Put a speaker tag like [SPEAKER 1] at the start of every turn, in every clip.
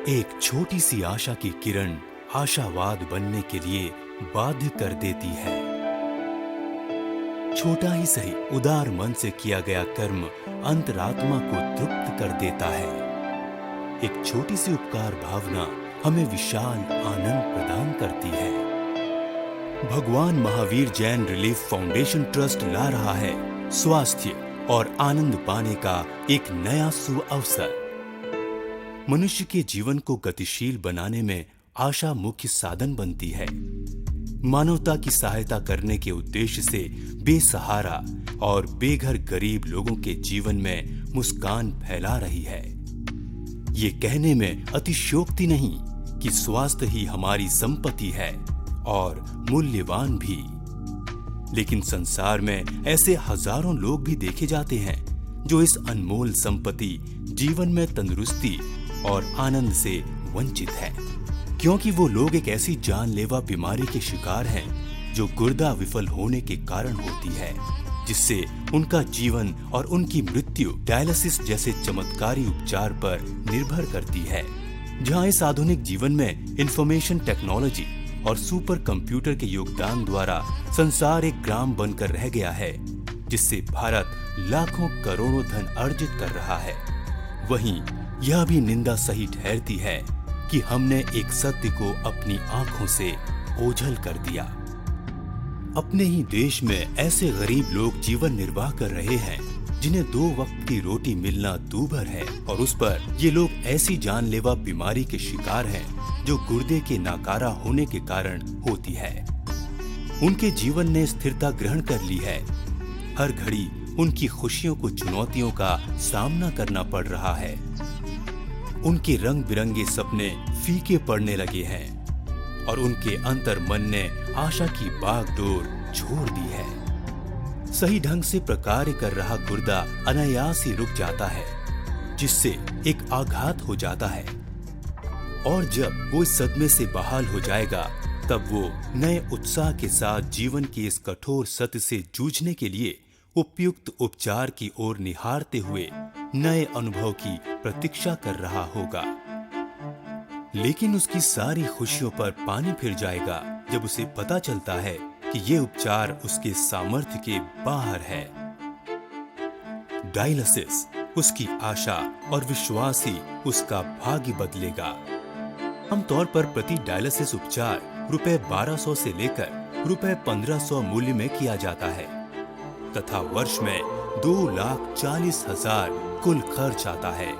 [SPEAKER 1] एक छोटी सी आशा की किरण आशावाद बनने के लिए बाध्य कर देती है। छोटा ही सही उदार मन से किया गया कर्म अंतरात्मा को तृप्त कर देता है। एक छोटी सी उपकार भावना हमें विशाल आनंद प्रदान करती है। Bhagwan Mahavir Jain relief foundation trust ला रहा है स्वास्थ्य और आनंद पाने का एक नया सुअवसर। मनुष्य के जीवन को गतिशील बनाने में आशा मुख्य साधन बनती है। मानवता की सहायता करने के उद्देश्य से बेसहारा और बेघर गरीब लोगों के जीवन में मुस्कान फैला रही है। ये कहने में अतिशयोक्ति नहीं कि स्वास्थ्य ही हमारी संपत्ति है और मूल्यवान भी। लेकिन संसार में ऐसे हजारों लोग भी देखे जाते हैं जो इस अनमोल संपत्ति जीवन में तंदुरुस्ती और आनंद से वंचित है, क्योंकि वो लोग एक ऐसी जानलेवा बीमारी के शिकार हैं जो गुर्दा विफल होने के कारण होती है, जिससे उनका जीवन और उनकी मृत्यु डायलिसिस जैसे चमत्कारी उपचार पर निर्भर करती है। जहां इस आधुनिक जीवन में इंफॉर्मेशन टेक्नोलॉजी और सुपर कंप्यूटर के योगदान द्वारा संसार एक ग्राम बनकर रह गया है, जिससे भारत लाखों करोड़ों धन अर्जित कर रहा है, वहीं यह भी निंदा सही ठहरती है कि हमने एक सत्य को अपनी आंखों से ओझल कर दिया। अपने ही देश में ऐसे गरीब लोग जीवन निर्वाह कर रहे हैं जिन्हें 2 वक्त की रोटी मिलना दूभर है, और उस पर ये लोग ऐसी जानलेवा बीमारी के शिकार हैं जो गुर्दे के नाकारा होने के कारण होती है। उनके जीवन ने स्थिरता ग्रहण कर ली है। हर घड़ी उनकी खुशियों को चुनौतियों का सामना करना पड़ रहा है। उनके रंग बिरंगे सपने फीके पड़ने लगे हैं और उनके अंतर मन ने आशा की बागडोर छोड़ दी है। सही ढंग से प्रकार्य कर रहा गुर्दा अनायास ही रुक जाता है, जिससे एक आघात हो जाता है, और जब वो इस सदमे से बहाल हो जाएगा तब वो नए उत्साह के साथ जीवन के इस कठोर सत्य से जूझने के लिए उपयुक्त उपचार की ओर निहारते हुए नए अनुभव की प्रतीक्षा कर रहा होगा। लेकिन उसकी सारी खुशियों पर पानी फिर जाएगा जब उसे पता चलता है कि ये उपचार उसके सामर्थ्य के बाहर है। डायलिसिस उसकी आशा और विश्वास ही उसका भाग्य बदलेगा। आमतौर पर प्रति डायलिसिस उपचार ₹1200 से लेकर ₹1500 मूल्य में किया जाता है तथा वर्ष में 2,40,000 कुल खर्च आता है।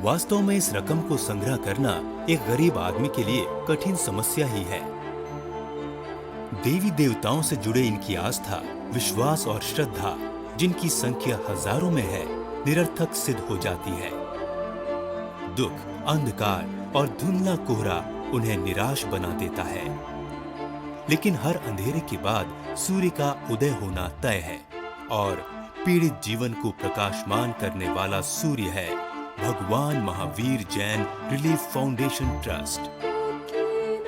[SPEAKER 1] वास्तव में इस रकम को संग्रह करना एक गरीब आदमी के लिए कठिन समस्या ही है। देवी देवताओं से जुड़े इनकी आस्था, विश्वास और श्रद्धा, जिनकी संख्या हजारों में है, निरर्थक सिद्ध हो जाती है। दुख, अंधकार और धुंधला कोहरा उन्हें निराश बना देता है। लेकिन हर अंधेरे के बाद सूर्य का उदय होना तय है, और पीड़ित जीवन को प्रकाशमान करने वाला सूर्य है Bhagwan Mahavir Jain relief foundation trust.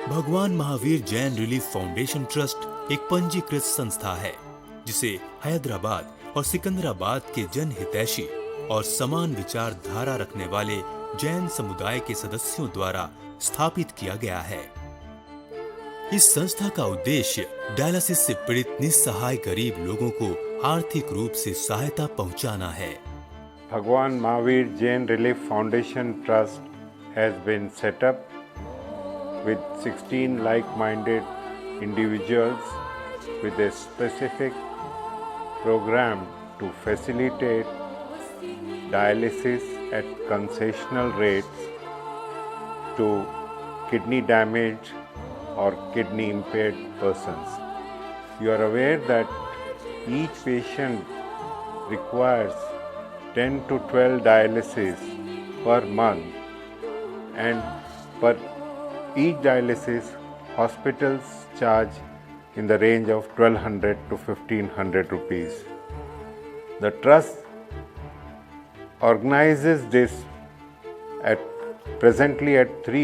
[SPEAKER 1] Bhagwan Mahavir Jain relief foundation trust एक पंजीकृत संस्था है, जिसे हैदराबाद और सिकंदराबाद के जनहितैषी और समान विचारधारा रखने वाले जैन समुदाय के सदस्यों द्वारा स्थापित किया गया है। इस संस्था का उद्देश्य डायलिसिस से पीड़ित निस्सहाय गरीब लोगों को आर्थिक रूप से सहायता पहुंचाना है।
[SPEAKER 2] Bhagwan Mahavir Jain Relief Foundation Trust has been set up with 16 like-minded individuals with a specific program to facilitate dialysis at concessional rates to kidney damaged or kidney impaired persons. You are aware that each patient requires 10 to 12 dialysis per month, and per each dialysis hospitals charge in the range of 1,200 to 1,500 rupees. The trust organizes this presently at 3